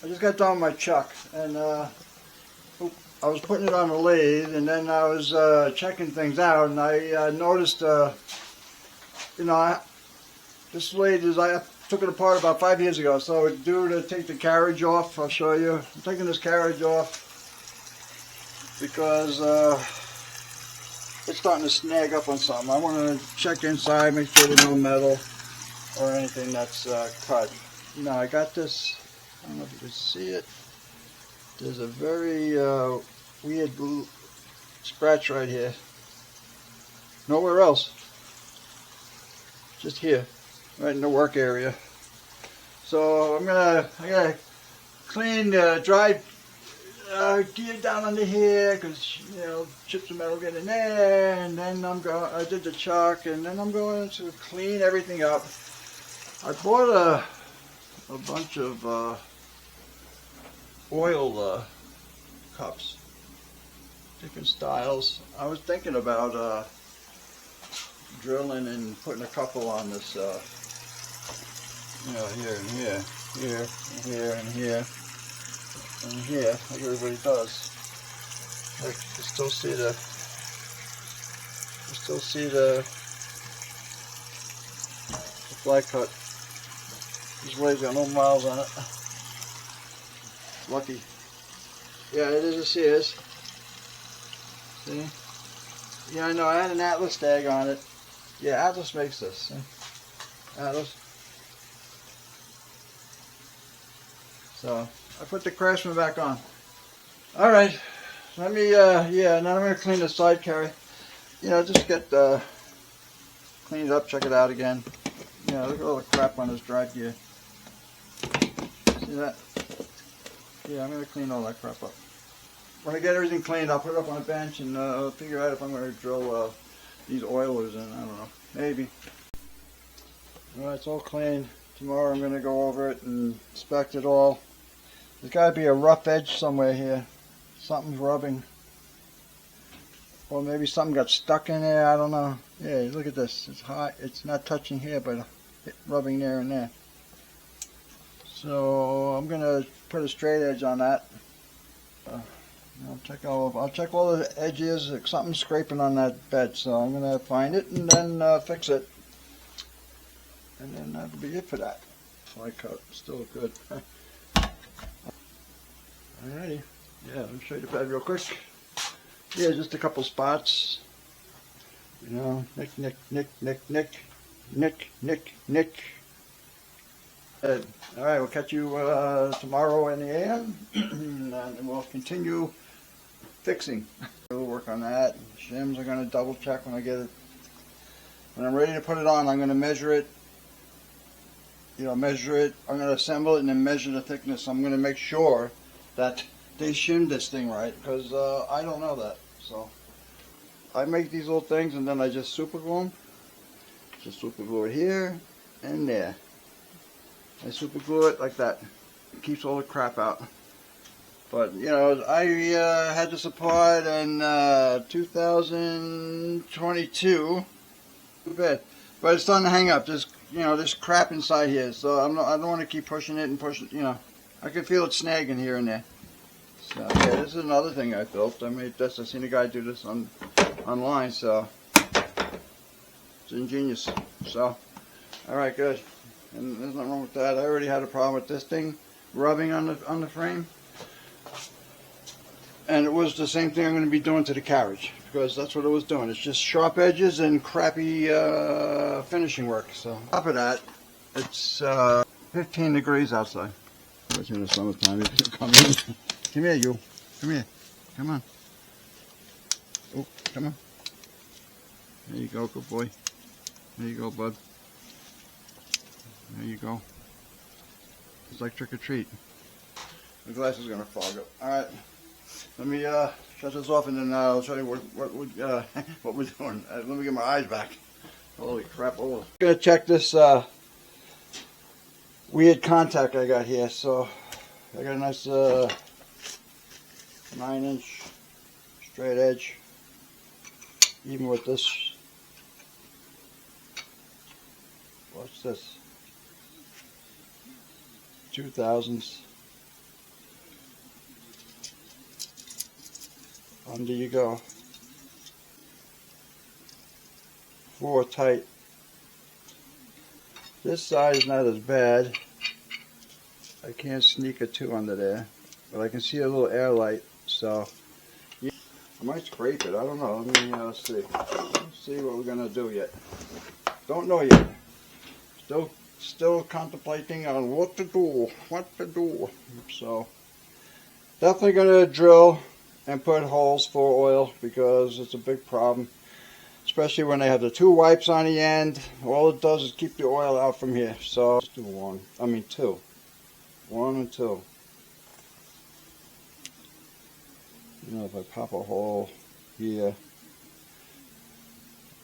I just got done with my chuck, and I was putting it on the lathe, and then I was checking things out, and I noticed, you know, this lathe is, I took it apart about 5 years ago, so it's due to take the carriage off. I'll show you. I'm taking this carriage off because it's starting to snag up on something. I want to check inside, make sure there's no metal or anything that's cut. You know, I got this, I don't know if you can see it. There's a very weird scratch right here. Nowhere else. Just here, right in the work area. So I gotta clean the dry gear down under here, because you know chips of metal get in there, and then I did the chuck, and then I'm going to clean everything up. I bought a bunch of oil cups, different styles. I was thinking about drilling and putting a couple on this, you know, here and here, here and here and here and here, like everybody does. I can still see the fly cut. This lady's got no miles on it. Lucky. Yeah, it is a Sears. See? Yeah, I know. I had an Atlas tag on it. Yeah, Atlas makes this. See? Atlas. So I put the Craftsman back on. All right. Let me. Yeah. Now I'm gonna clean the side carry. You know, just get clean it up. Check it out again. You know, look at all the crap on this drive gear. See that? Yeah, I'm going to clean all that crap up. When I get everything cleaned, I'll put it up on a bench and figure out if I'm going to drill these oilers in. I don't know. Maybe. Alright, it's all clean. Tomorrow I'm going to go over it and inspect it all. There's got to be a rough edge somewhere here. Something's rubbing. Or maybe something got stuck in there. I don't know. Yeah, look at this. It's hot. It's not touching here, but rubbing there and there. So I'm gonna put a straight edge on that. I'll check all the edges. Something's scraping on that bed, so I'm gonna find it and then fix it. And then that'll be it for that. Fly cut, still good. Alrighty. Yeah, let me show you the bed real quick. Yeah, just a couple spots. You know, nick. Alright, we'll catch you tomorrow in the AM, and we'll continue fixing. We'll work on that. Shims are going to double check when I get it. When I'm ready to put it on, I'm going to measure it. You know, measure it. I'm going to assemble it and then measure the thickness. I'm going to make sure that they shim this thing right, because I don't know that. So I make these little things and then I just super glue them. Just super glue it here and there. I super glue it like that. It keeps all the crap out. But you know, I had this apart in 2022. Too bad. But it's starting to hang up. There's there's crap inside here, so I don't want to keep pushing it and pushing. You know, I can feel it snagging here and there. So yeah, this is another thing I built. I made this. I seen a guy do this online, so it's ingenious. So, all right, good. And there's nothing wrong with that. I already had a problem with this thing rubbing on the frame, and it was the same thing I'm going to be doing to the carriage, because that's what it was doing. It's just sharp edges and crappy finishing work. So on top of that, it's 15 degrees outside. It's in the summertime. You can come in. Come here, you. Come here. Come on. Oh, come on. There you go, good boy. There you go, bud. There you go. It's like trick or treat. The glass is gonna fog up. All right. Let me shut this off, and then I'll show you what we're doing. Let me get my eyes back. Holy crap! Oh, I'm gonna check this weird contact I got here. So I got a nice 9-inch straight edge, even with this. What's this? 2000s. Under you go. 4 tight. This side is not as bad. I can't sneak a 2 under there, but I can see a little air light, so yeah. I might scrape it. I don't know. Let me see. Let's see what we're gonna do yet. Don't know yet. Still contemplating on what to do. So definitely gonna drill and put holes for oil because it's a big problem. Especially when they have the 2 wipes on the end. All it does is keep the oil out from here. So let's do 2. 1 and 2. You know, if I pop a hole here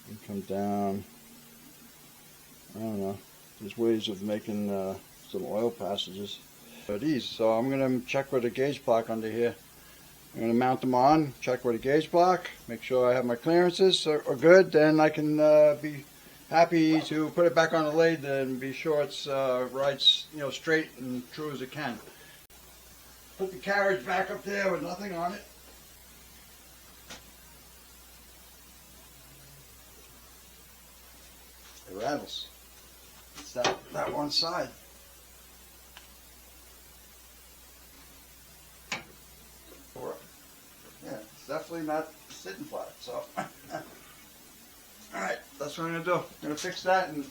and come down, I don't know. There's ways of making some oil passages. So I'm going to check with a gauge block under here. I'm going to mount them on, check with a gauge block, make sure I have my clearances are good, then I can be happy to put it back on the lathe and be sure it's right, straight and true as it can. Put the carriage back up there with nothing on it. It rattles. It's that one side. Yeah, it's definitely not sitting flat, so. Alright, that's what I'm going to do. I'm going to fix that and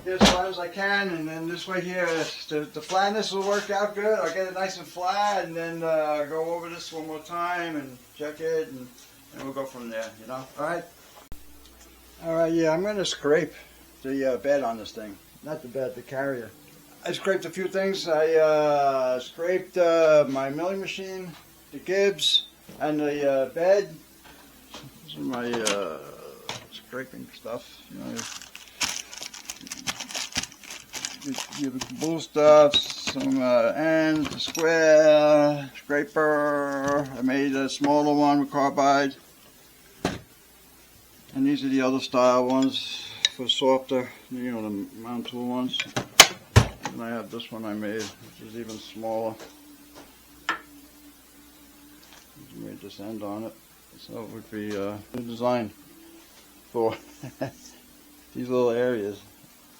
get as far as I can, and then this way here, the flatness will work out good. I'll get it nice and flat, and then go over this one more time and check it, and we'll go from there, Alright? Alright, yeah, I'm going to scrape the bed on this thing. Not the bed, the carrier. I scraped a few things. I scraped my milling machine, the gibs, and the bed. These are my scraping stuff. The blue stuff, some ends, the square, scraper. I made a smaller one with carbide. And these are the other style ones for softer, the mount tool ones. And I have this one I made, which is even smaller. I made this end on it, so it would be new design for these little areas.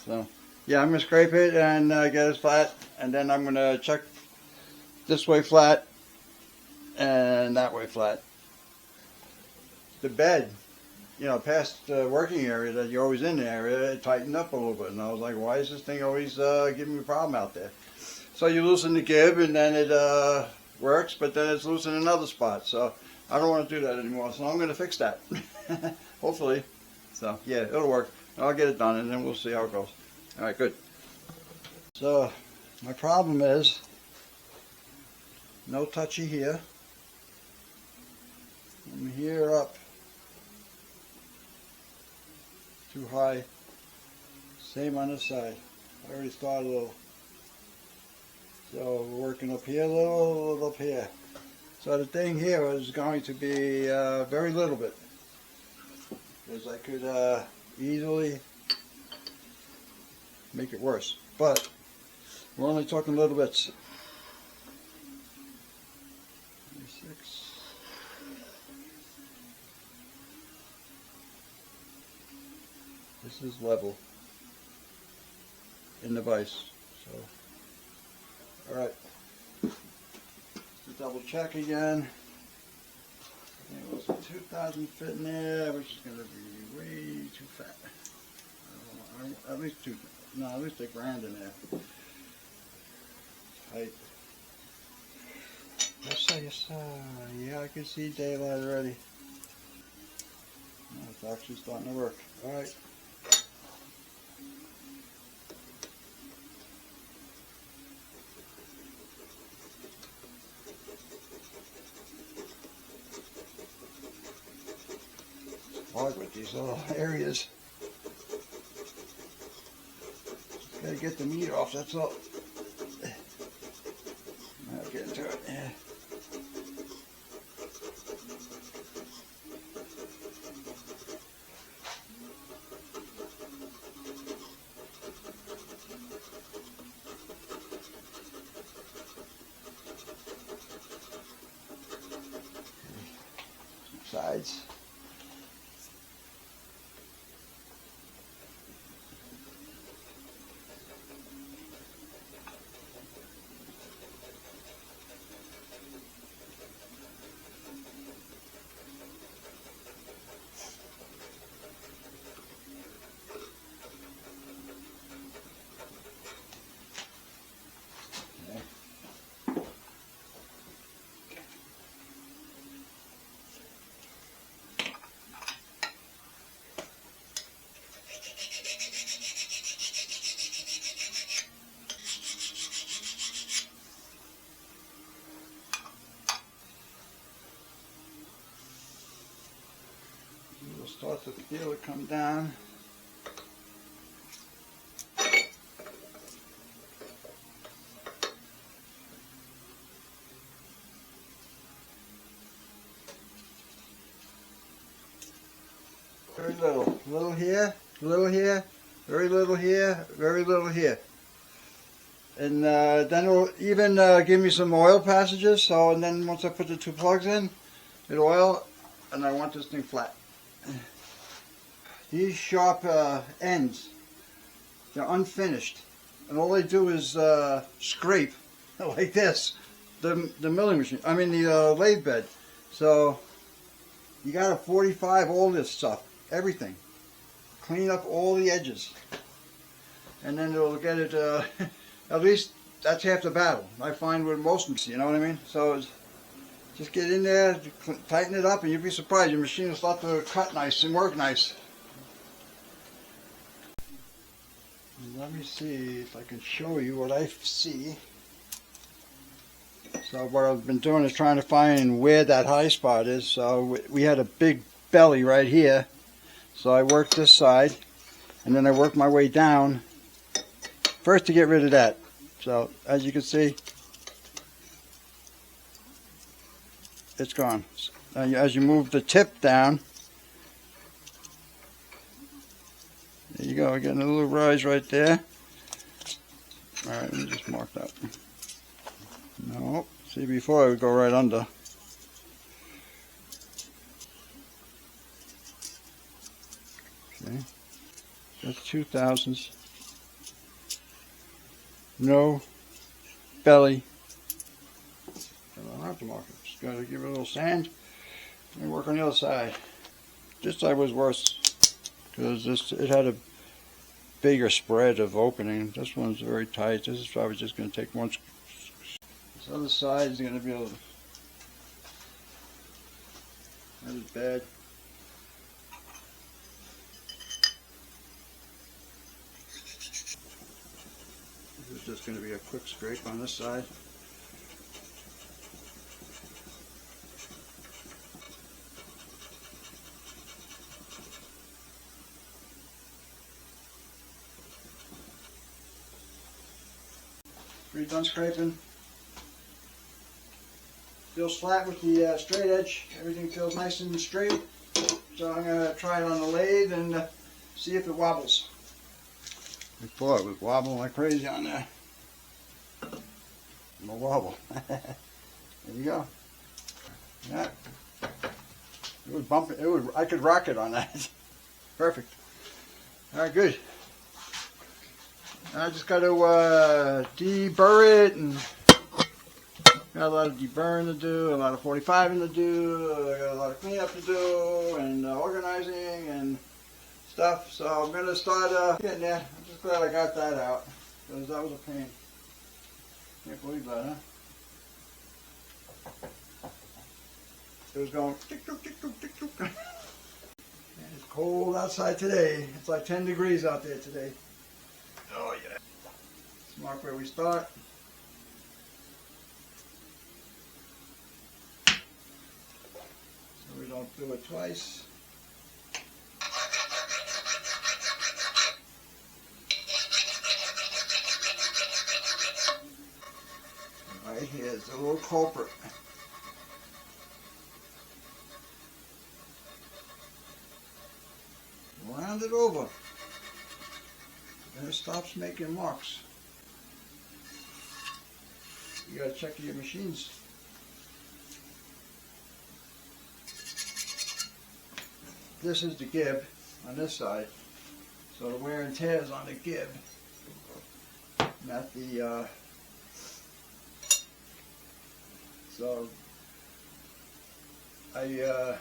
So yeah, I'm gonna scrape it and get it flat, and then I'm gonna check this way flat and that way flat. The bed, past the working area that you're always in the area, it tightened up a little bit, and I was like, why is this thing always giving me a problem out there? So you loosen the gib and then it works, but then it's loose in another spot, so I don't want to do that anymore, so I'm going to fix that. Hopefully. So yeah, it'll work. I'll get it done and then we'll see how it goes. Alright, good. So my problem is no touchy here. From here up. Too high. Same on this side. I already started a little. So we're working up here a little up here. So the thing here is going to be very little bit. Because I could easily make it worse. But we're only talking little bits. 26. This is level in the vise. So, alright. Double check again. I think it was 2,000 fit in there, which is going to be way too fat. At least at least a grand in there. Tight. Yes, yeah, I can see daylight already. No, it's actually starting to work. Alright. Hard with these little areas. Just gotta get the meat off, that's all. I'll get into it, yeah. sides. We'll start to feel it come down. Very little. Little here, very little here, very little here. And then it'll even give me some oil passages. So, and then once I put the two plugs in, it'll oil, and I want this thing flat. These sharp ends, they're unfinished, and all they do is scrape like this the milling machine. I mean the lathe bed. So you got to 45 all this stuff, everything. Clean up all the edges, and then it'll get it. At least that's half the battle. I find with most of them, you know what I mean. So just get in there, tighten it up, and you'll be surprised. Your machine will start to cut nice and work nice. Let me see if I can show you what I see. So what I've been doing is trying to find where that high spot is. So we had a big belly right here. So I worked this side, and then I worked my way down. First to get rid of that. So as you can see, it's gone. As you move the tip down, there you go, getting a little rise right there. Alright, let me just mark that. No, see before I would go right under. Okay, that's 2/1000. No belly. I don't have to mark it. Just got to give it a little sand and work on the other side. This side was worse because it had a bigger spread of opening. This one's very tight. This is probably just going to take one. This other side is going to be a little. That is bad. This is just going to be a quick scrape on this side. Pretty done scraping. Feels flat with the straight edge. Everything feels nice and straight. So I'm going to try it on the lathe and see if it wobbles. Before it was wobbling like crazy on there. No wobble. There you go. Yeah. It was bumping. I could rock it on that. Perfect. All right, good. I just got to deburr it, and got a lot of deburring to do, a lot of 45ing to do, I got a lot of cleanup to do, and organizing and stuff. So I'm going to start getting there. I'm just glad I got that out, because that was a pain. Can't believe that, huh? It was going tick tock tick tock tick tock. It's cold outside today. It's like 10 degrees out there today. Oh yeah. Let's mark where we start. So we don't do it twice. Right here's the little culprit. Round it over. And it stops making marks. You gotta check your machines. this is the gib on this side. So the wear and tear is on the gib, not the, so I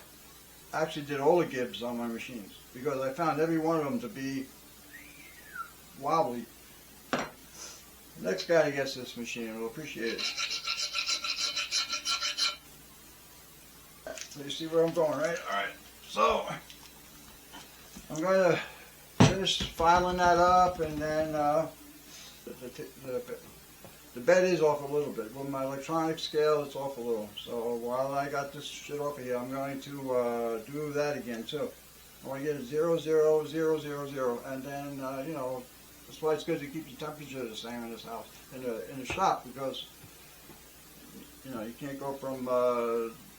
actually did all the gibs on my machines because I found every one of them to be wobbly. The next guy that gets this machine will appreciate it. So you see where I'm going, right? Alright, so I'm going to finish filing that up, and then the bed is off a little bit. With my electronic scale, it's off a little. So while I got this shit off of here, I'm going to do that again too. I want to get it 0, 0, 0, 0, 0, and then you know, that's why it's good to keep the temperature the same in this house, in the shop, because you know you can't go from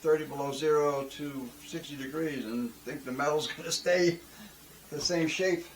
30 below 0 to 60 degrees and think the metal's going to stay the same shape.